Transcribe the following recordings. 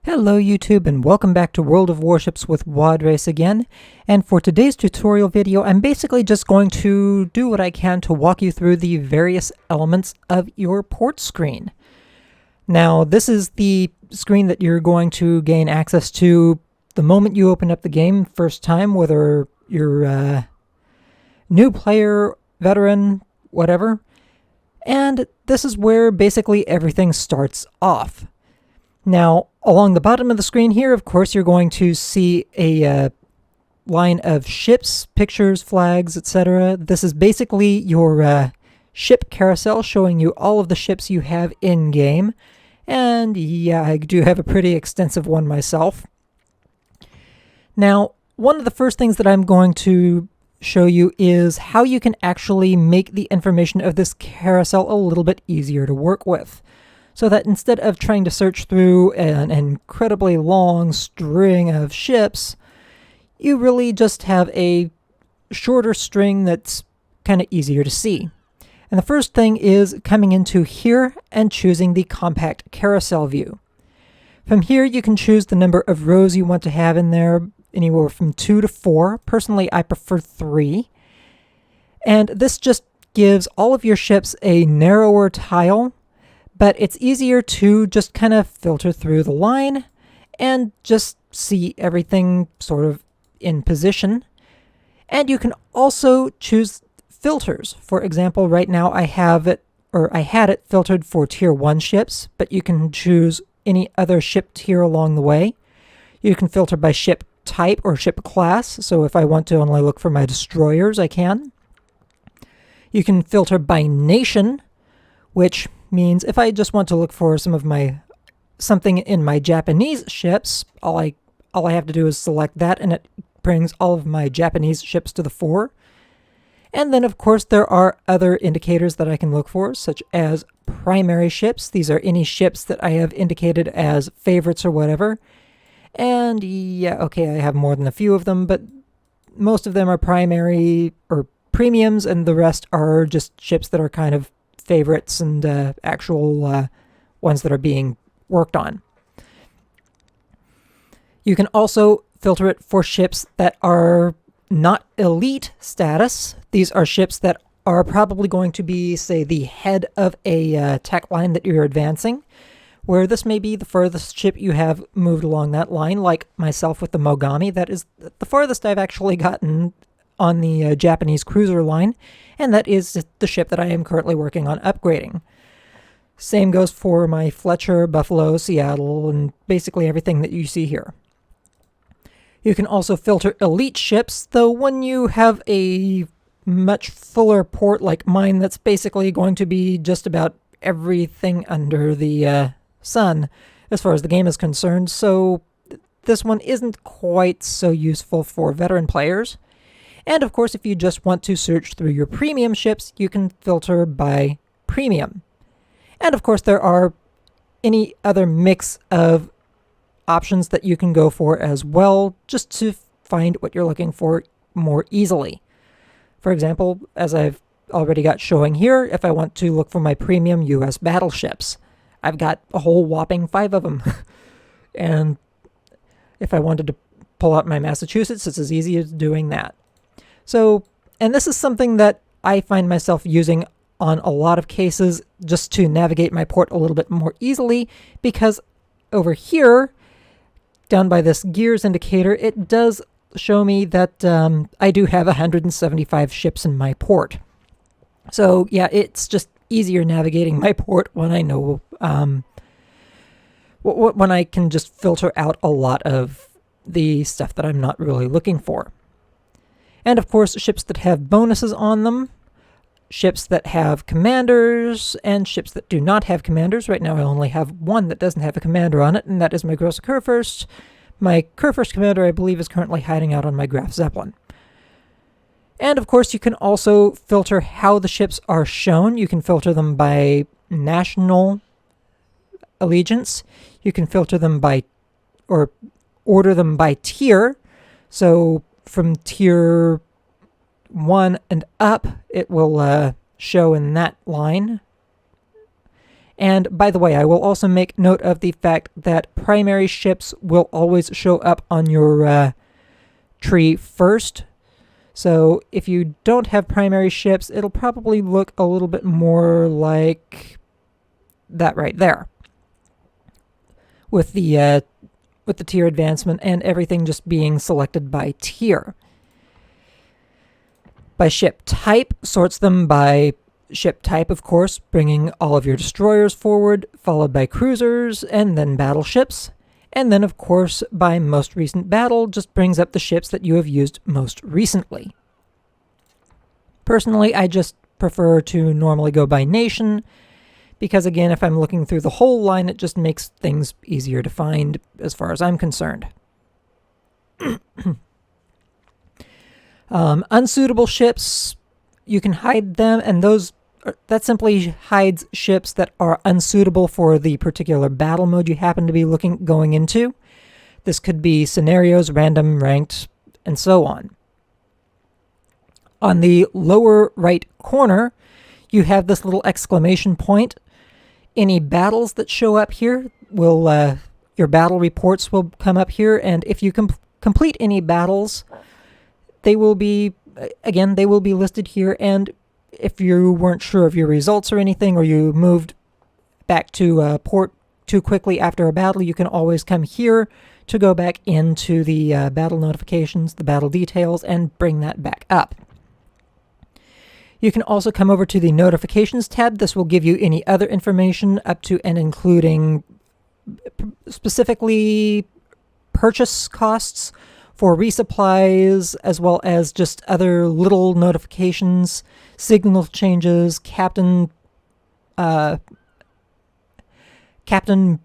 Hello YouTube and welcome back to World of Warships with Wadres again. And for today's tutorial video, I'm basically just going to do what I can to walk you through the various elements of your port screen. Now, this is the screen that you're going to gain access to the moment you open up the game first time, whether you're a new player, veteran, whatever. And this is where basically everything starts off. Now, along the bottom of the screen here, of course, you're going to see a line of ships, pictures, flags, etc. This is basically your ship carousel showing you all of the ships you have in-game. And yeah, I do have a pretty extensive one myself. Now, one of the first things that I'm going to show you is how you can actually make the information of this carousel a little bit easier to work with. So that instead of trying to search through an incredibly long string of ships, you really just have a shorter string that's kind of easier to see. And the first thing is coming into here and choosing the compact carousel view. From here you can choose the number of rows you want to have in there, anywhere from 2 to 4. Personally, I prefer 3. And this just gives all of your ships a narrower tile, but it's easier to just kind of filter through the line and just see everything sort of in position. And you can also choose filters. For example, right now I had it filtered for tier 1 ships, but you can choose any other ship tier along the way. You can filter by ship type or ship class, so if I want to only look for my destroyers, I can. You can filter by nation, which means if I just want to look for something in my Japanese ships, all I have to do is select that and it brings all of my Japanese ships to the fore. And then of course there are other indicators that I can look for, such as primary ships. These are any ships that I have indicated as favorites or whatever. And yeah, okay, I have more than a few of them, but most of them are primary or premiums, and the rest are just ships that are kind of favorites and actual ones that are being worked on. You can also filter it for ships that are not elite status. These are ships that are probably going to be, say, the head of a tech line that you're advancing, where this may be the furthest ship you have moved along that line, like myself with the Mogami. That is the farthest I've actually gotten on the Japanese cruiser line, and that is the ship that I am currently working on upgrading. Same goes for my Fletcher, Buffalo, Seattle, and basically everything that you see here. You can also filter elite ships, though when you have a much fuller port like mine, that's basically going to be just about everything under the sun as far as the game is concerned, so this one isn't quite so useful for veteran players. And of course, if you just want to search through your premium ships, you can filter by premium. And of course, there are any other mix of options that you can go for as well, just to find what you're looking for more easily. For example, as I've already got showing here, if I want to look for my premium US battleships, I've got a whole whopping 5 of them. And if I wanted to pull out my Massachusetts, it's as easy as doing that. So, and this is something that I find myself using on a lot of cases just to navigate my port a little bit more easily, because over here, down by this gears indicator, it does show me that I do have 175 ships in my port. So yeah, it's just easier navigating my port when I know, when I can just filter out a lot of the stuff that I'm not really looking for. And of course, ships that have bonuses on them, ships that have commanders, and ships that do not have commanders. Right now I only have one that doesn't have a commander on it, and that is my Grosse Kurfürst. My Kurfürst commander, I believe, is currently hiding out on my Graf Zeppelin. And of course, you can also filter how the ships are shown. You can filter them by national allegiance. You can filter them by, or order them by tier. So from tier 1 and up, it will show in that line. And by the way, I will also make note of the fact that primary ships will always show up on your tree first. So if you don't have primary ships, it'll probably look a little bit more like that right there, with the tier advancement and everything just being selected by tier. By ship type, sorts them by ship type, of course, bringing all of your destroyers forward, followed by cruisers, and then battleships. And then, of course, by most recent battle, just brings up the ships that you have used most recently. Personally, I just prefer to normally go by nation, because again, if I'm looking through the whole line, it just makes things easier to find as far as I'm concerned. Unsuitable ships, you can hide them, and that simply hides ships that are unsuitable for the particular battle mode you happen to be going into. This could be scenarios, random, ranked, and so on. On the lower right corner, you have this little exclamation point. Any battles that show up here will, your battle reports will come up here, and if you complete any battles, they will be listed here. And if you weren't sure of your results or anything, or you moved back to port too quickly after a battle, you can always come here to go back into the battle notifications, the battle details, and bring that back up. You can also come over to the notifications tab. This will give you any other information up to and including specifically purchase costs for resupplies, as well as just other little notifications, signal changes, captain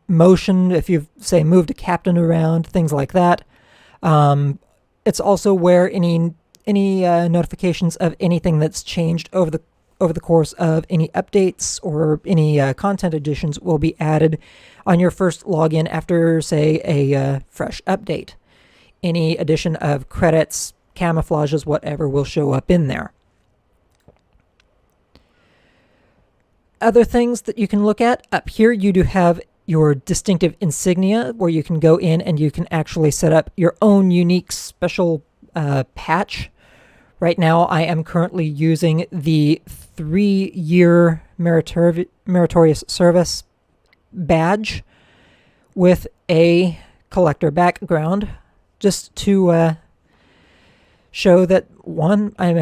motion, if you've, say, moved a captain around, things like that. It's also where any notifications of anything that's changed over the course of any updates or any content additions will be added on your first login after, say, a fresh update. Any addition of credits, camouflages, whatever will show up in there. Other things that you can look at, up here you do have your distinctive insignia, where you can go in and you can actually set up your own unique special patch. Right now I am currently using the 3-year meritorious service badge with a collector background, just to show that, one, I'm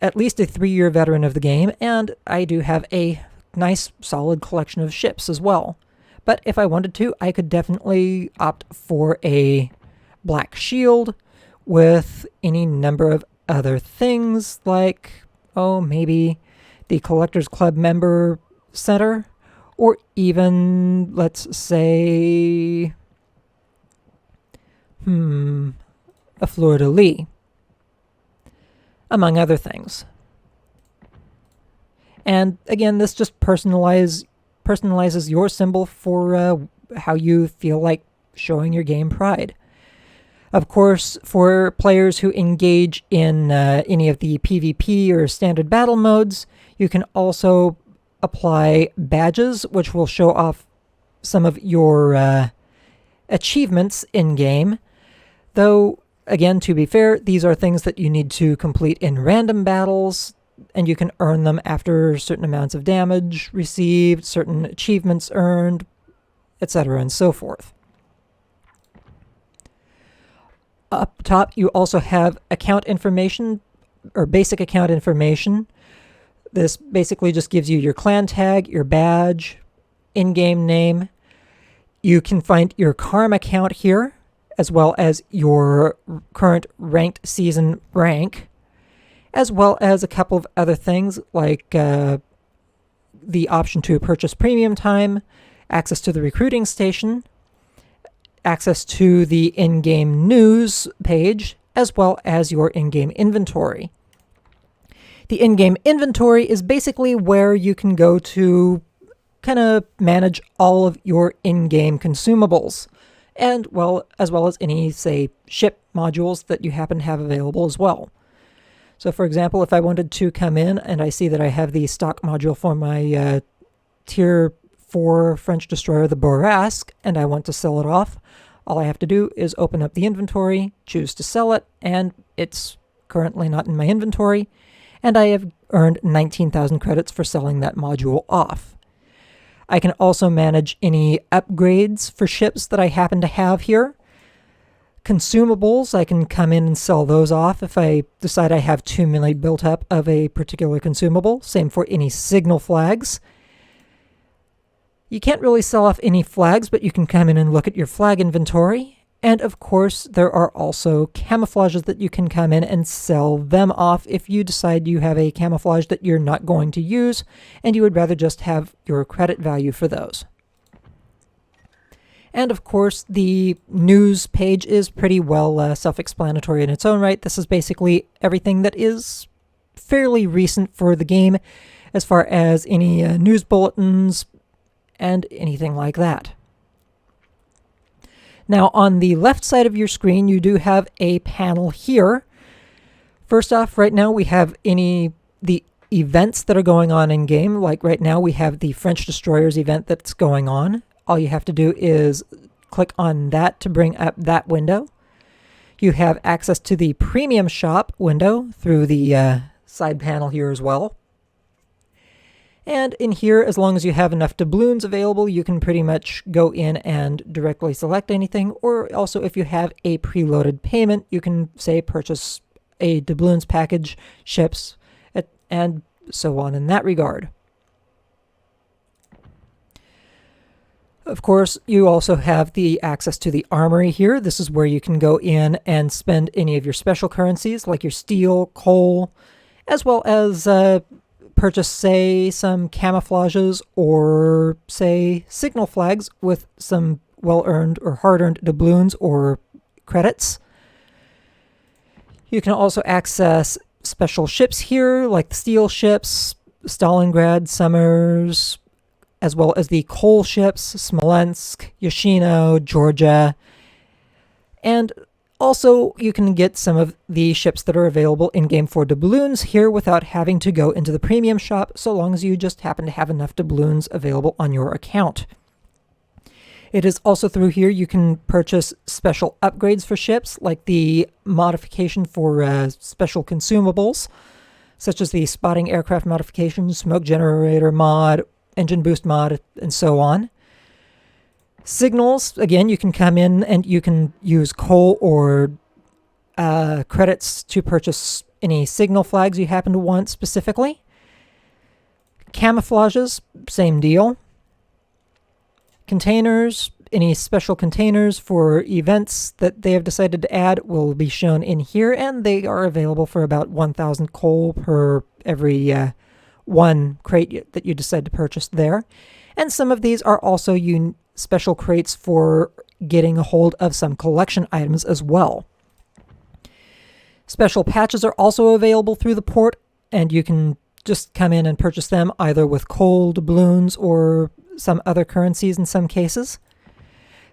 at least a 3-year veteran of the game, and I do have a nice solid collection of ships as well. But if I wanted to, I could definitely opt for a black shield with any number of other things, like, maybe the Collectors Club member center, or even, let's say, a fleur-de-lis, among other things. And again, this just personalizes your symbol for how you feel like showing your game pride. Of course, for players who engage in any of the PvP or standard battle modes, you can also apply badges, which will show off some of your achievements in-game. Though, again, to be fair, these are things that you need to complete in random battles, and you can earn them after certain amounts of damage received, certain achievements earned, etc., and so forth. Up top, you also have account information, or basic account information. This basically just gives you your clan tag, your badge, in-game name. You can find your karma count here, as well as your current ranked season rank, as well as a couple of other things like the option to purchase premium time, access to the recruiting station, access to the in-game news page, as well as your in-game inventory. The in-game inventory is basically where you can go to kind of manage all of your in-game consumables, and as well as any, say, ship modules that you happen to have available as well. So for example, if I wanted to come in and I see that I have the stock module for my tier 4 French destroyer, the Bourrasque, and I want to sell it off, all I have to do is open up the inventory, choose to sell it, and it's currently not in my inventory, and I have earned 19,000 credits for selling that module off. I can also manage any upgrades for ships that I happen to have here. Consumables, I can come in and sell those off if I decide I have too many built up of a particular consumable. Same for any signal flags. You can't really sell off any flags, but you can come in and look at your flag inventory. And of course, there are also camouflages that you can come in and sell them off if you decide you have a camouflage that you're not going to use and you would rather just have your credit value for those. And of course, the news page is pretty well self-explanatory in its own right. This is basically everything that is fairly recent for the game as far as any news bulletins and anything like that. Now, on the left side of your screen, you do have a panel here. First off, right now we have the events that are going on in game. Like right now, we have the French destroyers event that's going on. All you have to do is click on that to bring up that window. You have access to the premium shop window through the side panel here as well. And in here, as long as you have enough doubloons available, you can pretty much go in and directly select anything. Or also, if you have a preloaded payment, you can, say, purchase a doubloons package, ships, and so on in that regard. Of course, you also have the access to the armory here. This is where you can go in and spend any of your special currencies, like your steel, coal, as well as purchase, say, some camouflages or, say, signal flags with some well-earned or hard-earned doubloons or credits. You can also access special ships here, like the steel ships, Stalingrad, Summers, as well as the coal ships, Smolensk, Yoshino, Georgia, and also you can get some of the ships that are available in-game for doubloons here without having to go into the premium shop, so long as you just happen to have enough doubloons available on your account. It is also through here you can purchase special upgrades for ships, like the modification for special consumables, such as the spotting aircraft modification, smoke generator mod, engine boost mod, and so on. Signals, again, you can come in and you can use coal or credits to purchase any signal flags you happen to want specifically. Camouflages, same deal. Containers, any special containers for events that they have decided to add will be shown in here, and they are available for about 1,000 coal per every one crate that you decide to purchase there. And some of these are also special crates for getting a hold of some collection items as well. Special patches are also available through the port, and you can just come in and purchase them either with coal, doubloons, or some other currencies in some cases.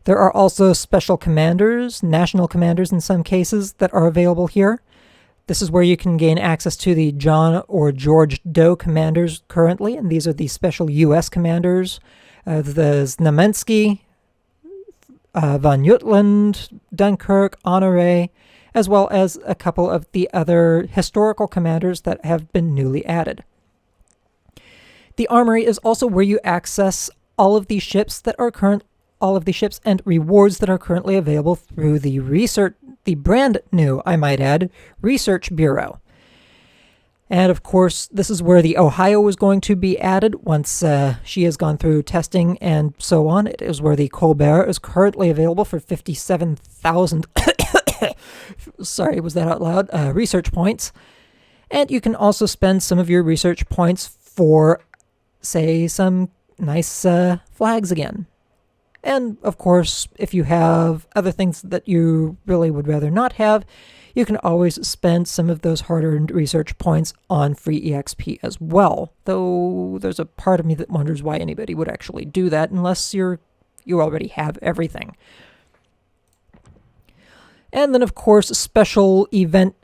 There are also special commanders, national commanders in some cases, that are available here. This is where you can gain access to the John or George Doe commanders currently, and these are the special U.S. commanders, the Znamensky, von Jutland, Dunkirk, Honore, as well as a couple of the other historical commanders that have been newly added. The armory is also where you access all of the ships and rewards that are currently available through the brand new, I might add, Research Bureau. And of course, this is where the Ohio is going to be added once she has gone through testing and so on. It is where the Colbert is currently available for 57,000 sorry, was that out loud? Research points. And you can also spend some of your research points for, say, some nice flags again. And of course, if you have other things that you really would rather not have, you can always spend some of those hard-earned research points on free EXP as well. Though there's a part of me that wonders why anybody would actually do that unless you already have everything. And then of course, special event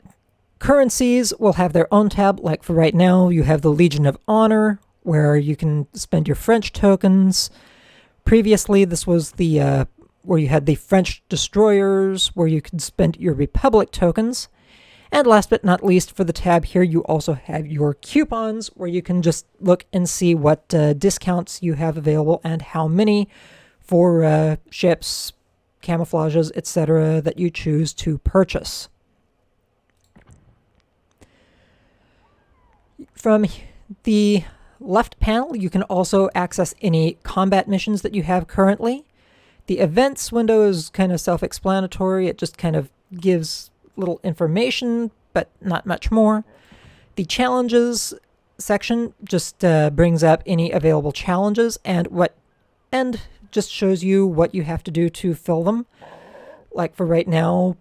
currencies will have their own tab. Like for right now, you have the Legion of Honor, where you can spend your French tokens. Previously, this was the where you had the French destroyers, where you could spend your Republic tokens. And last but not least, for the tab here, you also have your coupons, where you can just look and see what discounts you have available and how many for ships, camouflages, etc. that you choose to purchase. From the left panel, you can also access any combat missions that you have currently. The events window is kind of self-explanatory. It just kind of gives little information, but not much more. The challenges section just brings up any available challenges and just shows you what you have to do to fill them. Like for right now,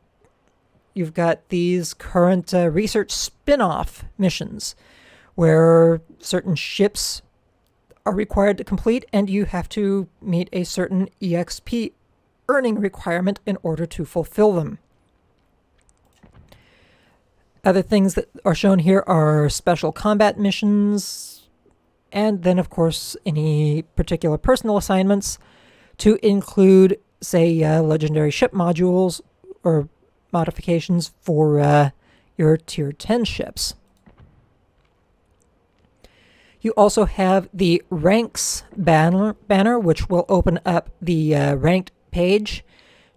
you've got these current research spin-off missions where certain ships are required to complete, and you have to meet a certain EXP earning requirement in order to fulfill them. Other things that are shown here are special combat missions, and then, of course, any particular personal assignments to include, say, legendary ship modules or modifications for your Tier 10 ships. You also have the ranks banner, which will open up the ranked page,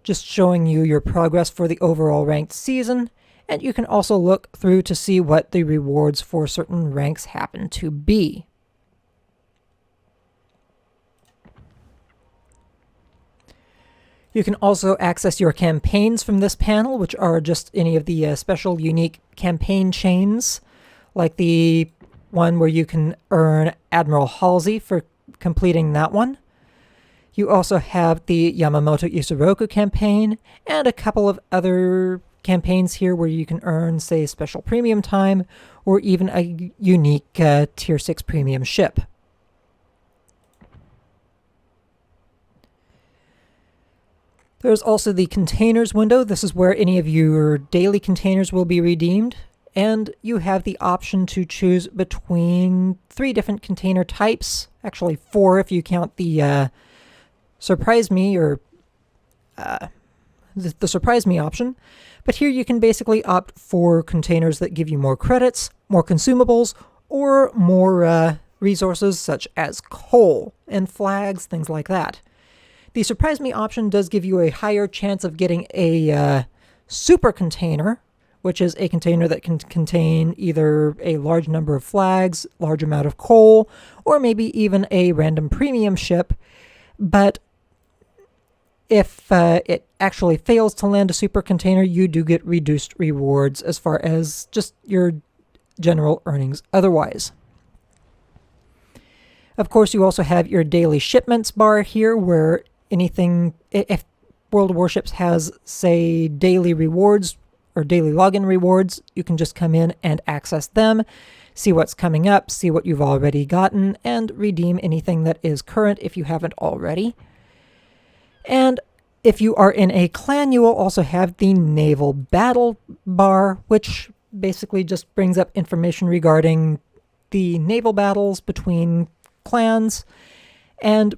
just showing you your progress for the overall ranked season. And you can also look through to see what the rewards for certain ranks happen to be. You can also access your campaigns from this panel, which are just any of the special unique campaign chains, like the one where you can earn Admiral Halsey for completing that one. You also have the Yamamoto Isoroku campaign and a couple of other campaigns here where you can earn, say, special premium time or even a unique Tier 6 premium ship. There's also the containers window. This is where any of your daily containers will be redeemed. And you have the option to choose between 3 different container types. Actually 4 if you count the Surprise Me or the Surprise Me option. But here you can basically opt for containers that give you more credits, more consumables, or more resources such as coal and flags, things like that. The Surprise Me option does give you a higher chance of getting a super container, which is a container that can contain either a large number of flags, large amount of coal, or maybe even a random premium ship. But if it actually fails to land a super container, you do get reduced rewards as far as just your general earnings otherwise. Of course, you also have your daily shipments bar here, where if World of Warships has, say, daily rewards or daily login rewards, you can just come in and access them, see what's coming up, see what you've already gotten, and redeem anything that is current if you haven't already. And if you are in a clan, you will also have the Naval Battle bar, which basically just brings up information regarding the naval battles between clans and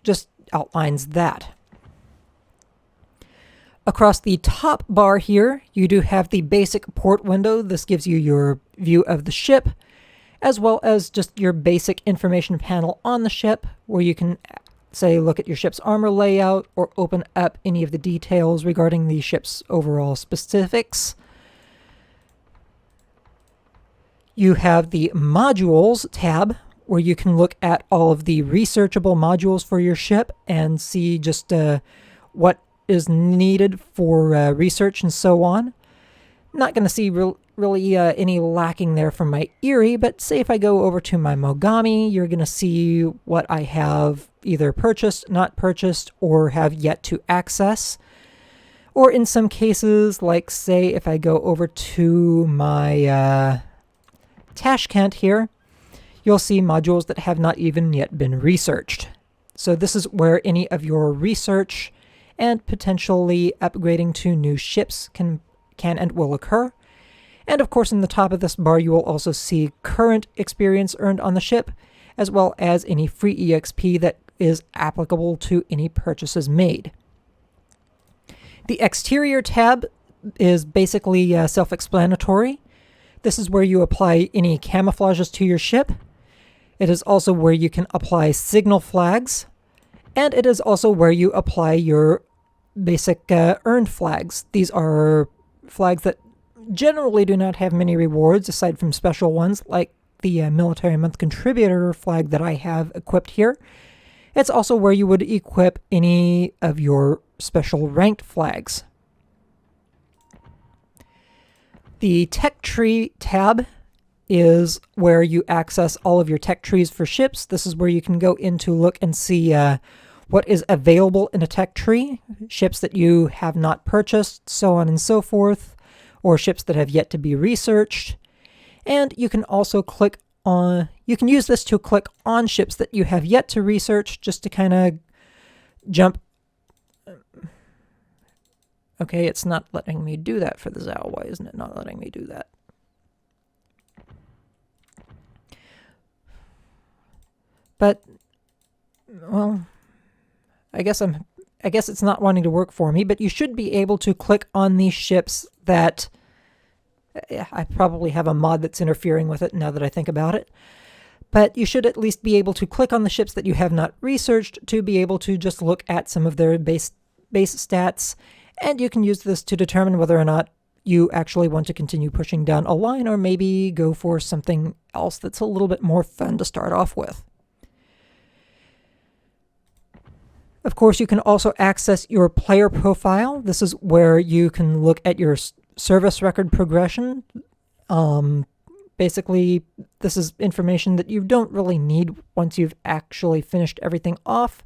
just outlines that. Across the top bar here, you do have the basic port window. This gives you your view of the ship, as well as just your basic information panel on the ship, where you can, say, look at your ship's armor layout or open up any of the details regarding the ship's overall specifics. You have the Modules tab, where you can look at all of the researchable modules for your ship and see just what is needed for research and so on. Not going to see really any lacking there from my Erie, but say if I go over to my Mogami, you're going to see what I have either purchased, not purchased, or have yet to access. Or in some cases, like say if I go over to my Tashkent here, you'll see modules that have not even yet been researched. So this is where any of your research and potentially upgrading to new ships can and will occur. And of course, in the top of this bar, you will also see current experience earned on the ship as well as any free EXP that is applicable to any purchases made. The exterior tab is basically self-explanatory. This is where you apply any camouflages to your ship. It is also where you can apply signal flags, and it is also where you apply your basic earned flags. These are flags that generally do not have many rewards aside from special ones like the Military Month Contributor flag that I have equipped here. It's also where you would equip any of your special ranked flags. The Tech Tree tab is where you access all of your tech trees for ships. This is where you can go in to look and see what is available in a tech tree, ships that you have not purchased, so on and so forth, or ships that have yet to be researched. And you can also you can use this to click on ships that you have yet to research, just to kind of jump. Okay, it's not letting me do that for the Zao. Why isn't it not letting me do that? But, well, I guess it's not wanting to work for me, but you should be able to click on these ships that I probably have a mod that's interfering with it now that I think about it. But you should at least be able to click on the ships that you have not researched to be able to just look at some of their base stats, and you can use this to determine whether or not you actually want to continue pushing down a line or maybe go for something else that's a little bit more fun to start off with. Of course, you can also access your player profile. This is where you can look at your service record progression. Basically, this is information that you don't really need once you've actually finished everything off,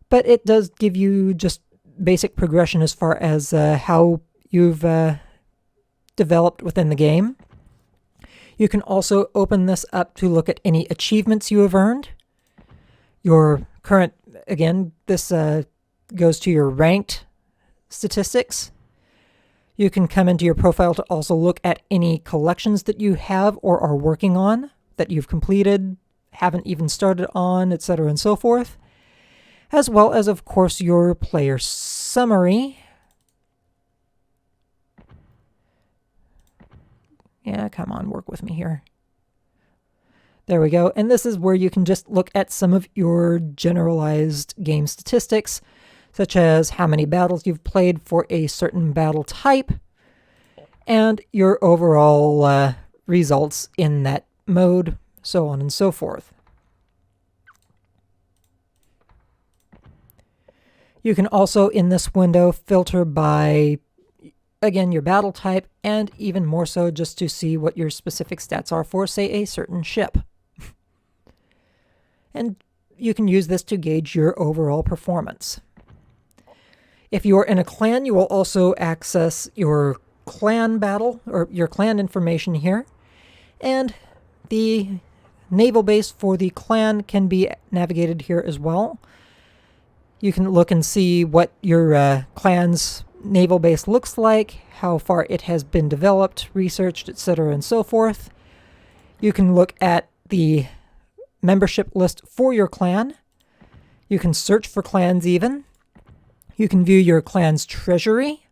but it does give you just basic progression as far as how you've developed within the game. You can also open this up to look at any achievements you have earned. Your current, again, this goes to your ranked statistics. You can come into your profile to also look at any collections that you have or are working on, that you've completed, haven't even started on, etc. and so forth. As well as, of course, your player summary. Yeah, come on, work with me here. There we go. And this is where you can just look at some of your generalized game statistics, such as how many battles you've played for a certain battle type, and your overall results in that mode, so on and so forth. You can also, in this window, filter by, again, your battle type, and even more so just to see what your specific stats are for, say, a certain ship. And you can use this to gauge your overall performance. If you are in a clan, you will also access your clan battle, or your clan information here. And the naval base for the clan can be navigated here as well. You can look and see what your clan's naval base looks like, how far it has been developed, researched, etc. and so forth. You can look at the membership list for your clan. You can search for clans even. You can view your clan's treasury,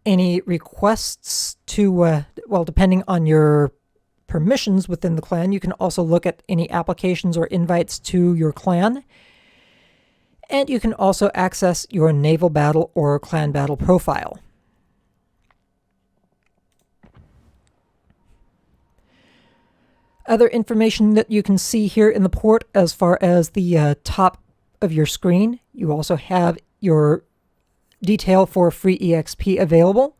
any requests to, well, depending on your permissions within the clan, you can also look at any applications or invites to your clan. And you can also access your naval battle or clan battle profile. Other information that you can see here in the port as far as the top of your screen, you also have your detail for free EXP available,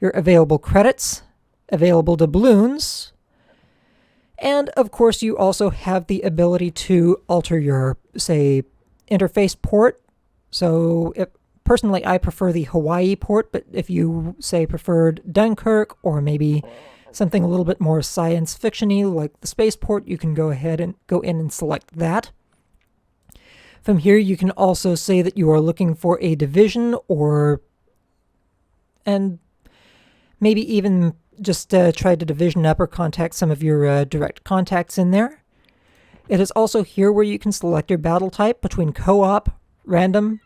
your available credits, available doubloons, and of course you also have the ability to alter your, say, interface port. So personally I prefer the Hawaii port, but if you, say, preferred Dunkirk or maybe something a little bit more science fiction-y like the spaceport, you can go ahead and go in and select that. From here, you can also say that you are looking for a division, and maybe even just try to division up or contact some of your direct contacts in there. It is also here where you can select your battle type between co-op, random,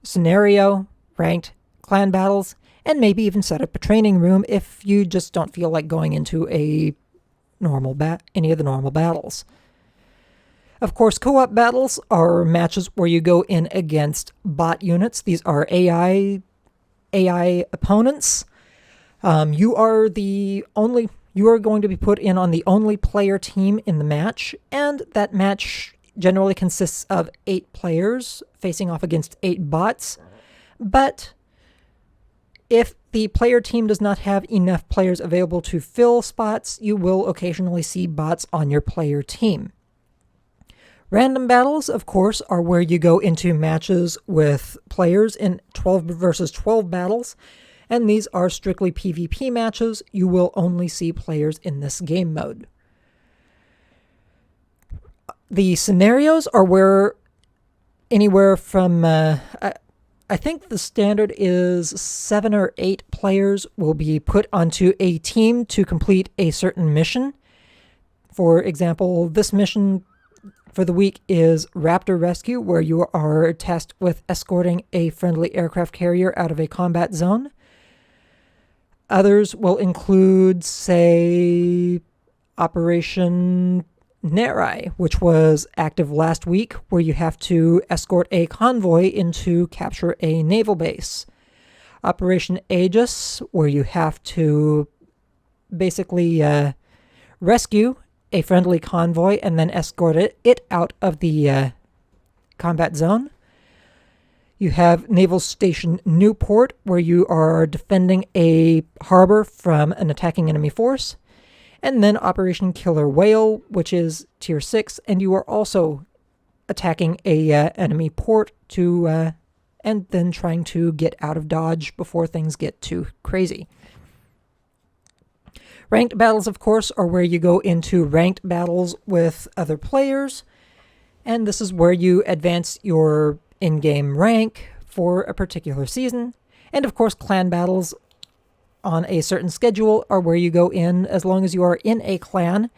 scenario, ranked, clan battles, and maybe even set up a training room if you just don't feel like going into any of the normal battles. Of course, co-op battles are matches where you go in against bot units. These are AI opponents. You are going to be put in on the only player team in the match, and that match generally consists of 8 players facing off against 8 bots. But if the player team does not have enough players available to fill spots, you will occasionally see bots on your player team. Random battles, of course, are where you go into matches with players in 12 versus 12 battles, and these are strictly PvP matches. You will only see players in this game mode. The scenarios are where anywhere from, I think the standard is 7 or 8 players will be put onto a team to complete a certain mission. For example, this mission for the week is Raptor Rescue, where you are tasked with escorting a friendly aircraft carrier out of a combat zone. Others will include, say, Operation Nerai, which was active last week, where you have to escort a convoy in to capture a naval base. Operation Aegis, where you have to basically rescue a friendly convoy and then escort it out of the combat zone. You have Naval Station Newport, where you are defending a harbor from an attacking enemy force. And then Operation Killer Whale, which is Tier 6, and you are also attacking a enemy port and then trying to get out of dodge before things get too crazy. Ranked battles, of course, are where you go into ranked battles with other players, and this is where you advance your in-game rank for a particular season. And of course, clan battles on a certain schedule are where you go in, as long as you are in a clan,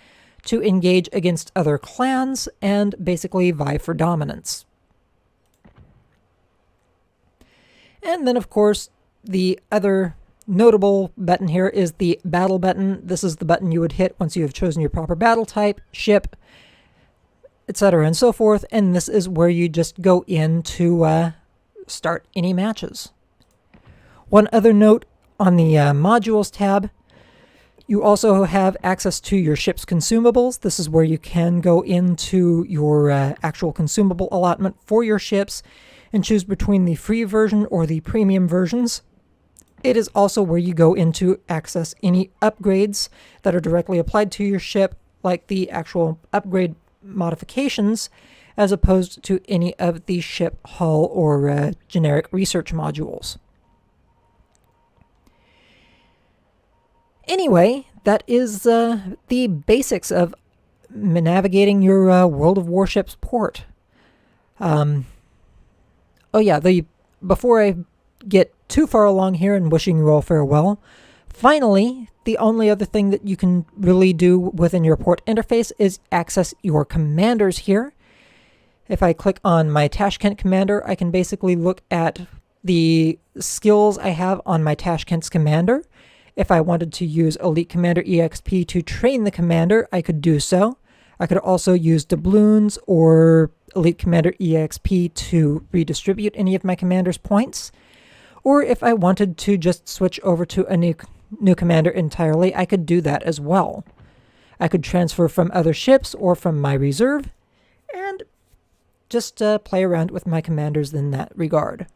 to engage against other clans and basically vie for dominance. And then, of course, the other notable button here is the battle button. This is the button you would hit once you have chosen your proper battle type, ship, etc. and so forth, and this is where you just go in to start any matches. One other note on the modules tab, you also have access to your ship's consumables. This is where you can go into your actual consumable allotment for your ships and choose between the free version or the premium versions. It is also where you go in to access any upgrades that are directly applied to your ship, like the actual upgrade modifications, as opposed to any of the ship hull or generic research modules. Anyway, that is the basics of navigating your World of Warships port. Before I get too far along here and wishing you all farewell, finally, the only other thing that you can really do within your port interface is access your commanders here. If I click on my Tashkent commander, I can basically look at the skills I have on my Tashkent's commander. If I wanted to use Elite Commander EXP to train the commander, I could do so. I could also use doubloons or Elite Commander EXP to redistribute any of my commander's points. Or if I wanted to just switch over to a new commander entirely, I could do that as well. I could transfer from other ships or from my reserve, and just play around with my commanders in that regard.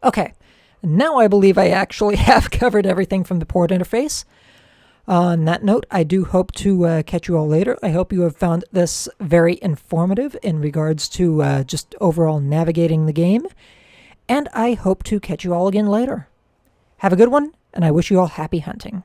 Okay, now I believe I actually have covered everything from the port interface. On that note, I do hope to catch you all later. I hope you have found this very informative in regards to just overall navigating the game. And I hope to catch you all again later. Have a good one, and I wish you all happy hunting.